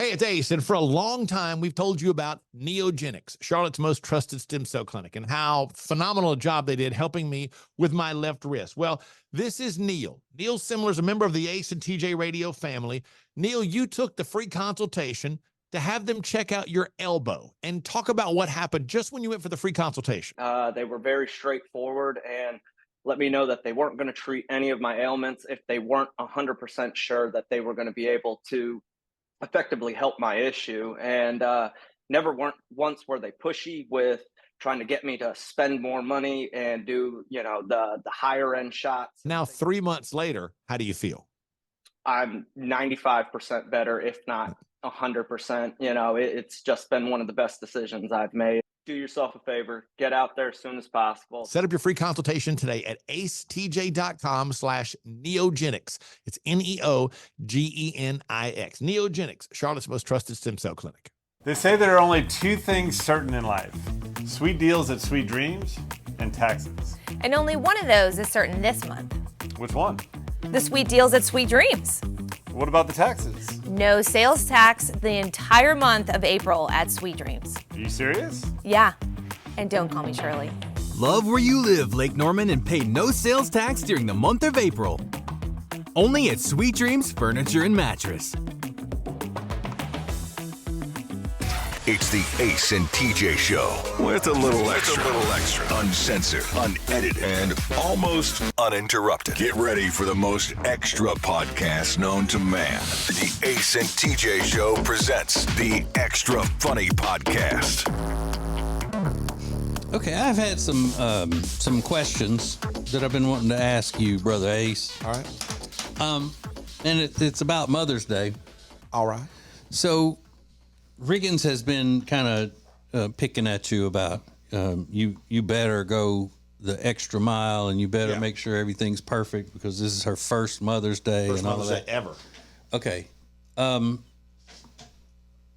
Hey, it's Ace, and for a long time, we've told you about Neogenics, Charlotte's most trusted stem cell clinic, and how phenomenal a job they did helping me with my left wrist. Well, this is Neil. Neil Simler is a member of the Ace and TJ Radio family. Neil, you took the free consultation to have them check out your elbow and talk about what happened just when you went for the free consultation. They were very straightforward and let me know that they weren't going to treat any of my ailments if they weren't 100% sure that they were going to be able to effectively help my issue. And never once were they pushy with trying to get me to spend more money and do, the higher end shots. Now, 3 months later, how do you feel? I'm 95% better, if not 100%. It's just been one of the best decisions I've made. Do yourself a favor, get out there as soon as possible. Set up your free consultation today at acetj.com/neogenics. It's Neogenix. Neogenics, Charlotte's most trusted stem cell clinic. They say there are only two things certain in life: sweet deals at Sweet Dreams and taxes. And only one of those is certain this month. Which one? The sweet deals at Sweet Dreams. What about the taxes? No sales tax the entire month of April at Sweet Dreams. Are you serious? Yeah. And don't call me Shirley. Love where you live, Lake Norman, and pay no sales tax during the month of April. Only at Sweet Dreams Furniture and Mattress. It's the Ace and TJ Show with a little extra. Uncensored, unedited, and almost uninterrupted. Get ready for the most extra podcast known to man. The Ace and TJ Show presents the Extra Funny Podcast. Okay, I've had some questions that I've been wanting to ask you, Brother Ace. All right. And it's about Mother's Day. All right. So Riggins has been kind of picking at you about you better go the extra mile and you better make sure everything's perfect because this is her first Mother's Day and all of that. Ever. Okay.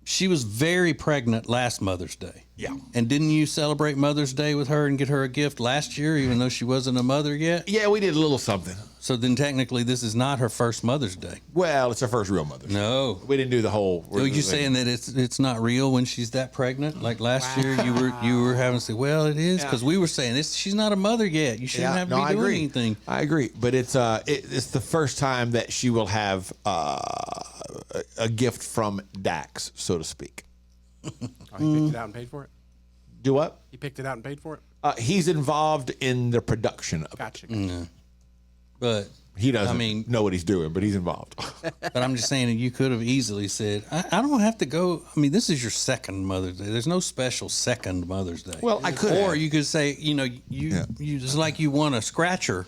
She was very pregnant last Mother's Day. Yeah. And didn't you celebrate Mother's Day with her and get her a gift last year, even though she wasn't a mother yet? Yeah, we did a little something. So then technically this is not her first Mother's Day. Well, it's her first real Mother's Day. No. We didn't do the whole. So you saying that it's not real when she's that pregnant? Like last year you were having to say, well, it is, because we were saying this. She's not a mother yet. You shouldn't have to be doing anything. I agree, but it's the first time that she will have a gift from Dax, so to speak. Oh, he picked it out and paid for it? Do what? He picked it out and paid for it? He's involved in the production of Gotcha. it. But he doesn't know what he's doing, but he's involved. But I'm just saying that you could have easily said, I don't have to go. I mean, this is your second Mother's Day. There's no special second Mother's Day. Well, I could. Or you could say, you just like you won a scratcher,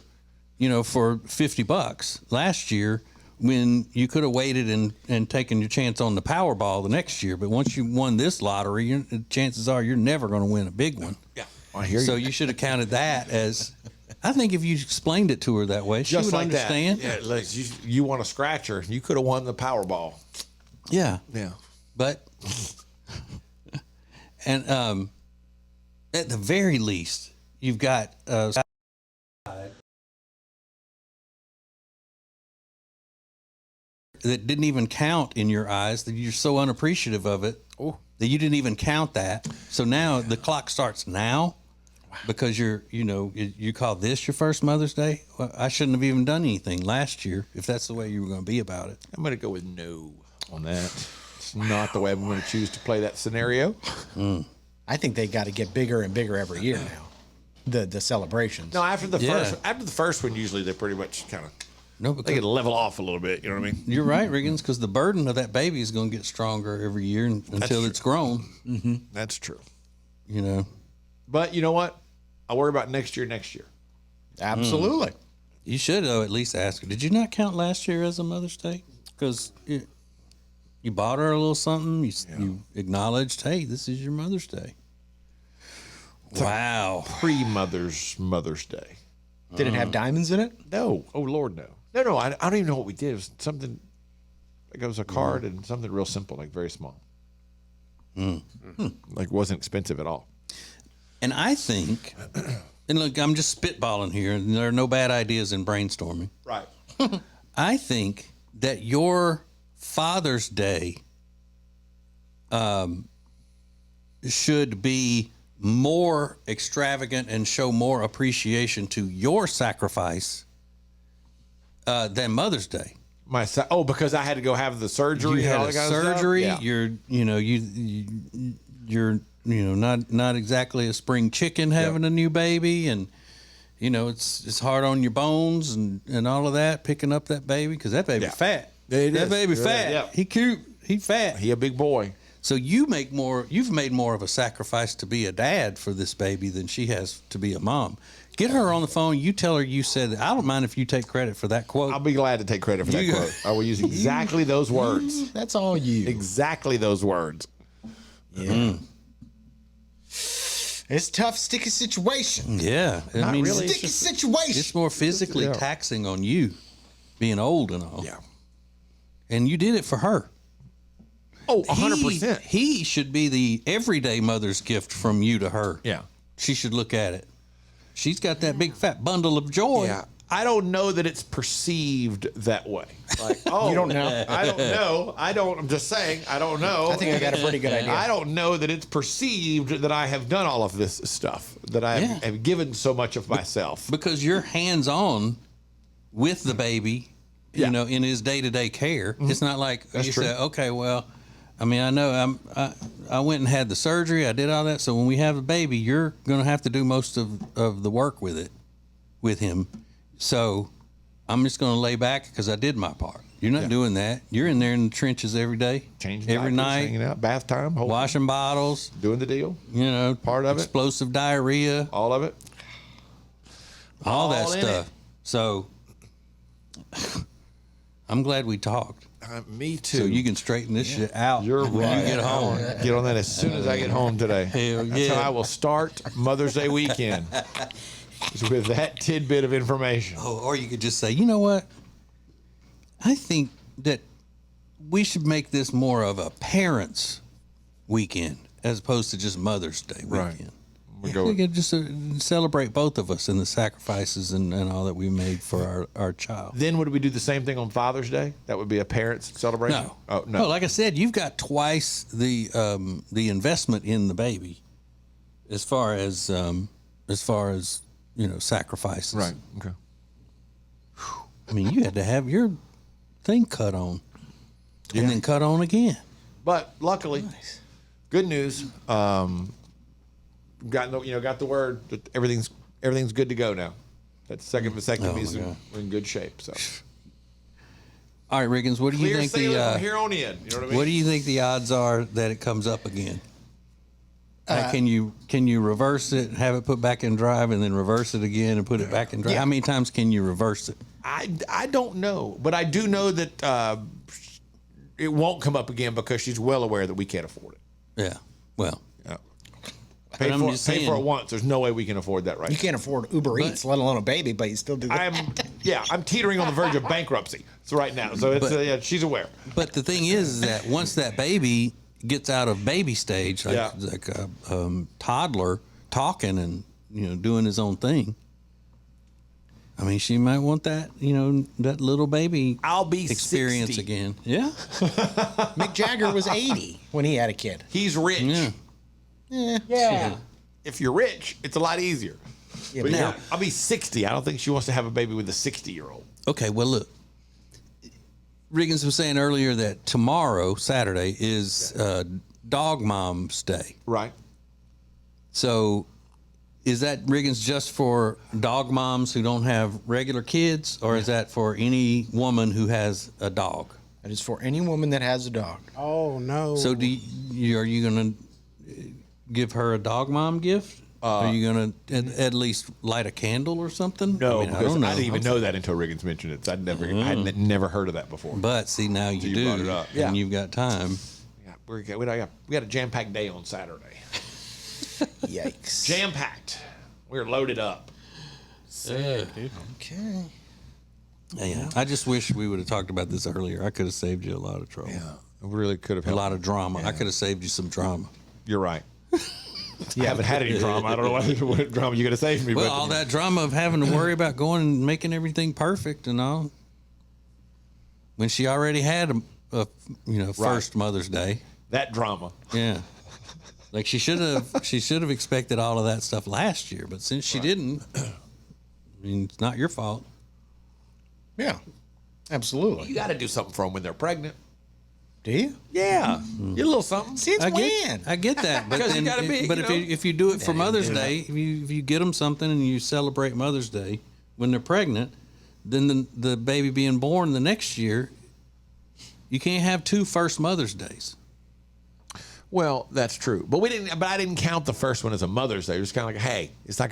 for $50 last year, when you could have waited and taken your chance on the Powerball the next year. But once you won this lottery, chances are you're never going to win a big one. Yeah, I hear you. So you should have counted that as. I think if you explained it to her that way, she would understand. That. Yeah, like you won a scratcher. You could have won the Powerball. Yeah. Yeah. But, and at the very least, you've got that didn't even count in your eyes, that you're so unappreciative of it that you didn't even count that. So now the clock starts now. Because you call this your first Mother's Day? Well, I shouldn't have even done anything last year if that's the way you were going to be about it. I'm going to go with no on that. It's not the way I'm going to choose to play that scenario. I think they got to get bigger and bigger every year now. The celebrations. No, after the first one, usually they pretty much kind of they get level off a little bit. You know what I mean? You're right, Riggins, because the burden of that baby is going to get stronger every year until it's grown. Mm-hmm. That's true. But you know what? I worry about next year. Absolutely. You should, though, at least ask her. Did you not count last year as a Mother's Day? Because you bought her a little something. You acknowledged, hey, this is your Mother's Day. Wow. Mother's Day. Did it have diamonds in it? No. Oh, Lord, no. No, I don't even know what we did. It was something, like it was a card and something real simple, like very small. Like wasn't expensive at all. And I think, and look, I'm just spitballing here, and there are no bad ideas in brainstorming. Right. I think that your Father's Day should be more extravagant and show more appreciation to your sacrifice than Mother's Day. Because I had to go have the surgery. You and had all a that kind of stuff? surgery. Yeah. You're not exactly a spring chicken having a new baby, and it's hard on your bones and all of that, picking up that baby, because that baby fat. That baby fat. Yeah. He cute. He fat. He a big boy. So you've made more of a sacrifice to be a dad for this baby than she has to be a mom. Get her on the phone. You tell her you said, I don't mind if you take credit for that quote. I'll be glad to take credit for that quote. I will use exactly those words. That's all you. Exactly those words. Yeah. It's a tough, sticky situation. Yeah. I mean, really. Sticky situation. it's more physically taxing on you, being old and all. Yeah. And you did it for her. Oh, 100%. He should be the everyday mother's gift from you to her. Yeah. She should look at it. She's got that big fat bundle of joy. Yeah. I don't know that it's perceived that way. Like, You don't know? I don't know. I'm just saying, I don't know. I think I got a pretty good idea. I don't know that it's perceived that I have done all of this stuff, that I have given so much of myself. Because you're hands-on with the baby, in his day-to-day care. It's not like you say, okay, well, I mean, I know I went and had the surgery. I did all that. So when we have a baby, you're going to have to do most of the work with him. So I'm just going to lay back because I did my part. You're not doing that. You're in there in the trenches every day, Changing every diapers, night, hanging out, bath time, washing bottles, doing the deal, part of it. explosive diarrhea, all of it, all that in stuff. it. So I'm glad we talked. Me too. So you can straighten this shit out You're when right. you get home. Get on that as soon as I get home today. Hell That's yeah. how I will start Mother's Day weekend. Is with that tidbit of information. Oh, or you could just say, you know what? I think that we should make this more of a parents' weekend as opposed to just Mother's Day weekend. Right. We could just celebrate both of us and the sacrifices and all that we made for our child. Then would we do the same thing on Father's Day? That would be a parents' celebration? No. Oh, no. No, like I said, you've got twice the investment in the baby as far as sacrifices. Right. Okay. I mean, you had to have your thing cut on and then cut on again. But luckily, good news. Got the word that everything's good to go now. That second vasectomy we're in good shape. So all right, Riggins, what do you think from here on in? You know what I mean? What do you think the odds are that it comes up again? Can you reverse it, have it put back in drive, and then reverse it again and put it back in drive? Yeah. How many times can you reverse it? I don't know, but I do know that it won't come up again because she's well aware that we can't afford it. Yeah. Well, Pay I'm for, just pay for saying- it once. There's no way we can afford that right You can't afford Uber Eats, let alone a baby, but you still do that. I'm teetering on the verge of bankruptcy. So right now, so it's she's aware. but the thing is that once that baby gets out of baby stage, like a toddler talking and doing his own thing, I mean, she might want that that little baby I'll be experience 60. again. Yeah. Mick Jagger was 80 when he had a kid. He's rich. Yeah. If you're rich, it's a lot easier. Yeah, But but yeah, I'll be 60. I don't think she wants to have a baby with a 60-year-old. Okay, well, look. Riggins was saying earlier that tomorrow, Saturday, is Dog Mom's Day. Right. So is that, Riggins, just for dog moms who don't have regular kids, or is that for any woman who has a dog? It is for any woman that has a dog. Oh, no. So are you going to give her a dog mom gift? Are you going to at least light a candle or something? No, I because I didn't even know that until Riggins mentioned it. So I'd never heard of that before. But see, now you you brought do, it up. and Yeah. you've got time. Yeah, we got a jam-packed day on Saturday. Yikes. Jam-packed. We're loaded up. Okay. Yeah, I just wish we would have talked about this earlier. I could have saved you a lot of trouble. We really could have A lot of drama. I could have saved you some drama. You're right. I haven't had any drama. I don't know what drama you're going to save me. Well, but all that drama of having to worry about going and making everything perfect and all, when she already had a first Mother's Day. That drama. Yeah. Like she should have expected all of that stuff last year, but since she didn't, I mean, it's not your fault. Yeah, absolutely. You got to do something for them when they're pregnant. Do you? Yeah, get a little something. Since when? I get that, but Because you gotta be, but you know. if you do it for Mother's Day, if you get them something and you celebrate Mother's Day when they're pregnant, then the baby being born the next year, you can't have 2 first Mother's Days. Well, that's true, but I didn't count the first one as a Mother's Day. It was kind of like, hey, it's like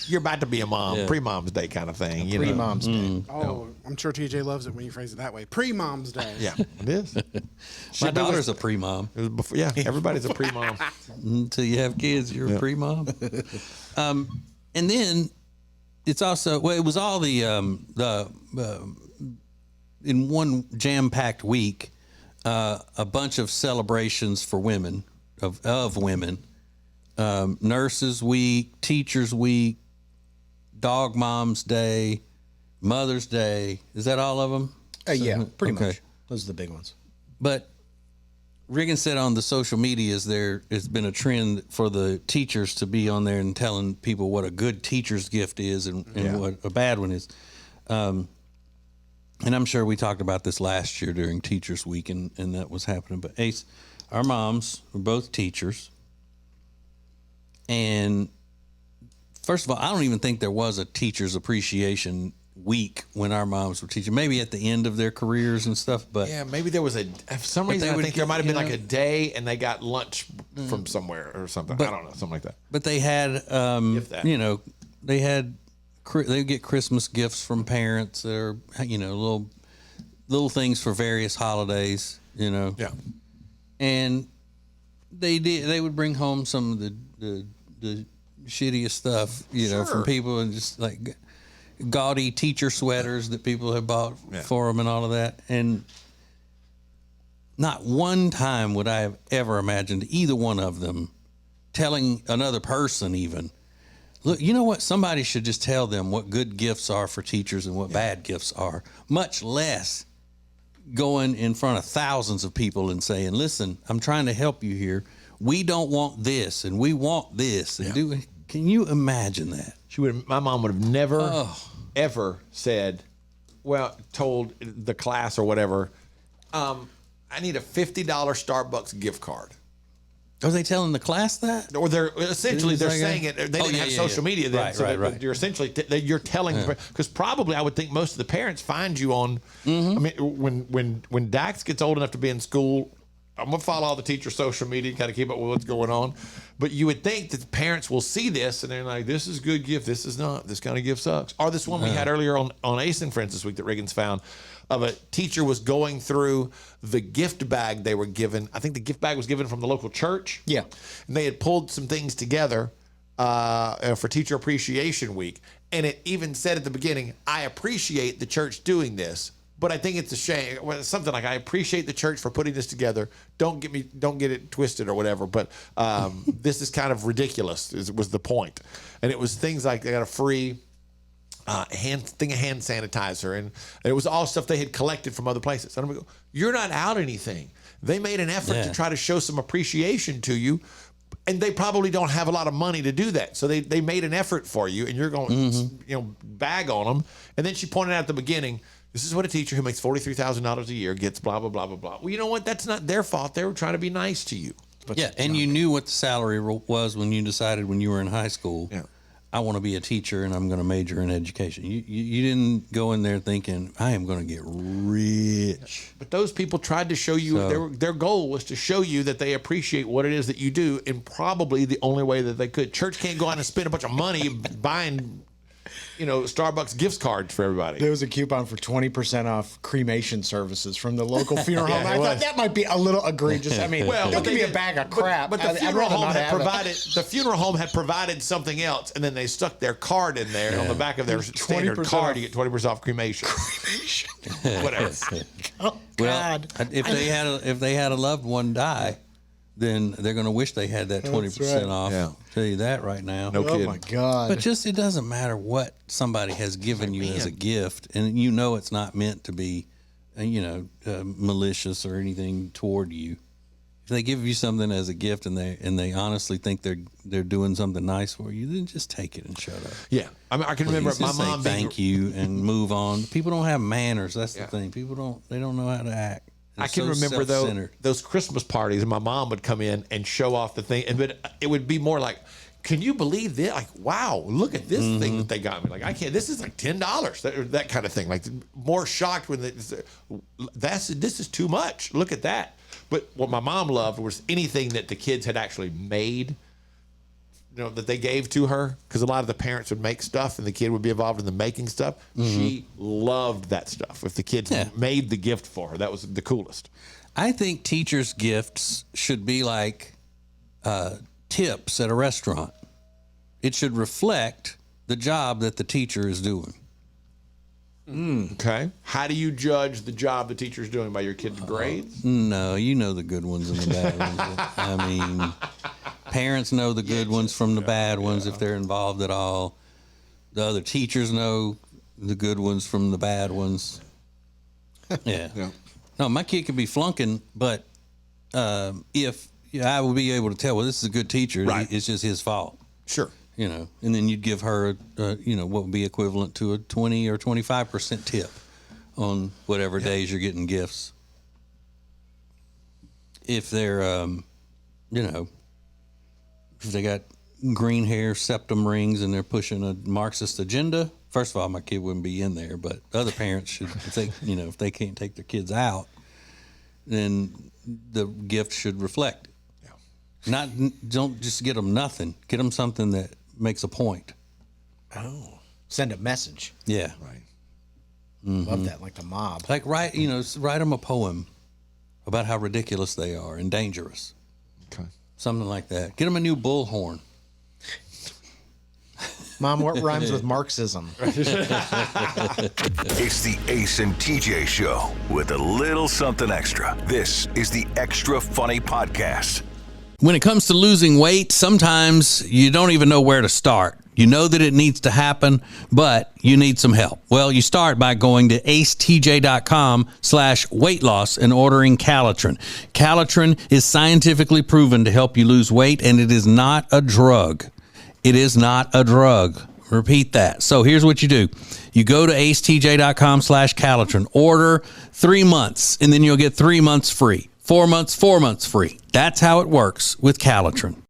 you're about to be a mom, pre-mom's day kind of thing. You know? Pre-mom's day. Oh, I'm sure TJ loves it when you phrase it that way. Pre-mom's day. Yeah, it is. My daughter's a pre-mom. It was before, yeah, everybody's a pre-mom. Until you have kids, you're a pre-mom. And then it's also, well, it was all the in one jam-packed week, a bunch of celebrations for women, of women. Nurses Week, Teachers Week, Dog Mom's Day, Mother's Day. Is that all of them? Yeah, pretty much. Those are the big ones. But Regan said on the social medias there has been a trend for the teachers to be on there and telling people what a good teacher's gift is and what a bad one is. And I'm sure we talked about this last year during Teachers Week and that was happening. But Ace, our moms were both teachers. And first of all, I don't even think there was a teacher's appreciation week when our moms were teaching. Maybe at the end of their careers and stuff. But yeah, maybe there was for some reason I think there might have been like a day and they got lunch from somewhere or something. I don't know, something like that. But they had, you know, they get Christmas gifts from parents or, you know, little things for various holidays, you know. Yeah. And they would bring home some of the shittiest stuff, you know, from people, and just like gaudy teacher sweaters that people have bought for them and all of that. And not one time would I have ever imagined either one of them telling another person even, look, you know what? Somebody should just tell them what good gifts are for teachers and what bad gifts are, much less going in front of thousands of people and saying, listen, I'm trying to help you here. We don't want this and we want this. And can you imagine that? My mom would have never, ever said, told the class or whatever, I need a $50 Starbucks gift card. Are they telling the class that? Or they're saying it. They didn't have social media then. Right. You're essentially you're telling, because probably I would think most of the parents find you on. I mean, when Dax gets old enough to be in school, I'm gonna follow all the teachers' social media, kind of keep up with what's going on. But you would think that the parents will see this and they're like, "This is a good gift. This is not. This kind of gift sucks." Or this one we had earlier on Ace and Friends this week that Reagan's found, of a teacher was going through the gift bag they were given. I think the gift bag was given from the local church. Yeah, and they had pulled some things together for Teacher Appreciation Week, and it even said at the beginning, "I appreciate the church doing this." But I think it's a shame. Well, something like, I appreciate the church for putting this together. Don't get it twisted or whatever. But this is kind of ridiculous. Was the point, and it was things like they got a free hand sanitizer, and it was all stuff they had collected from other places. And I'm going, you're not out anything. They made an effort to try to show some appreciation to you, and they probably don't have a lot of money to do that. So they made an effort for you, and you're going bag on them. And then she pointed out at the beginning, this is what a teacher who makes $43,000 a year gets, blah, blah, blah, blah, blah. Well, you know what? That's not their fault. They were trying to be nice to you. But and you knew what the salary was when you decided when you were in high school, I want to be a teacher and I'm going to major in education. You didn't go in there thinking, I am going to get rich. But those people tried to show you, their goal was to show you that they appreciate what it is that you do in probably the only way that they could. Church can't go out and spend a bunch of money buying Starbucks gift cards for everybody. There was a coupon for 20% off cremation services from the local funeral home. I thought that might be a little egregious. I mean, don't give me a bag of crap. But the funeral home had provided something else, and then they stuck their card in there on the back of their standard card. You get 20% off cremation. Whatever. Oh God! Well, if they had a loved one die, then they're going to wish they had that 20% off. Yeah. I'll tell you that right now. No kidding. Oh, my God. But it doesn't matter what somebody has given you as a gift, and it's not meant to be, malicious or anything toward you. If they give you something as a gift and they honestly think they're doing something nice for you, then just take it and shut up. Yeah, I mean, I can remember Please my just say mom being thank you and move on. People don't have manners. That's the thing. People don't know how to act. They're I can so remember self-centered. those Christmas parties, and my mom would come in and show off the thing, but it would be more like, "Can you believe this? Like, wow, look at this thing that they got me! Like, I can't. This is like $10, that kind of thing. Like, more shocked when this is too much. Look at that." But what my mom loved was anything that the kids had actually made, that they gave to her, because a lot of the parents would make stuff and the kid would be involved in the making stuff. She loved that stuff. If the kids made the gift for her, that was the coolest. I think teachers' gifts should be like tips at a restaurant. It should reflect the job that the teacher is doing. Okay. How do you judge the job the teacher's doing? By your kids' grades? No, you know the good ones and the bad ones. I mean, parents know the good ones from the bad ones if they're involved at all. The other teachers know the good ones from the bad ones. Yeah. No, my kid could be flunking, but if I would be able to tell, well, this is a good teacher, it's just his fault. Sure. And then you'd give her, what would be equivalent to a 20 or 25% tip on whatever days you're getting gifts. If they're, if they got green hair, septum rings, and they're pushing a Marxist agenda, first of all, my kid wouldn't be in there. But other parents should, if they can't take their kids out, then the gift should reflect it. Yeah. Don't just get them nothing. Get them something that makes a point. Oh, send a message. Yeah. Right. Love that, like the mob. Like write them a poem about how ridiculous they are and dangerous. Okay. Something like that. Get them a new bullhorn. Mom, what rhymes with Marxism? It's the Ace and TJ Show with a little something extra. This is the Extra Funny Podcast. When it comes to losing weight, sometimes you don't even know where to start. You know that it needs to happen, but you need some help. Well, you start by going to acetj.com/weight loss and ordering Calitrin. Calitrin is scientifically proven to help you lose weight, and it is not a drug. It is not a drug. Repeat that. So here's what you do. You go to acetj.com/Calitrin, order 3 months, and then you'll get 3 months free. 4 months free. That's how it works with Calitrin.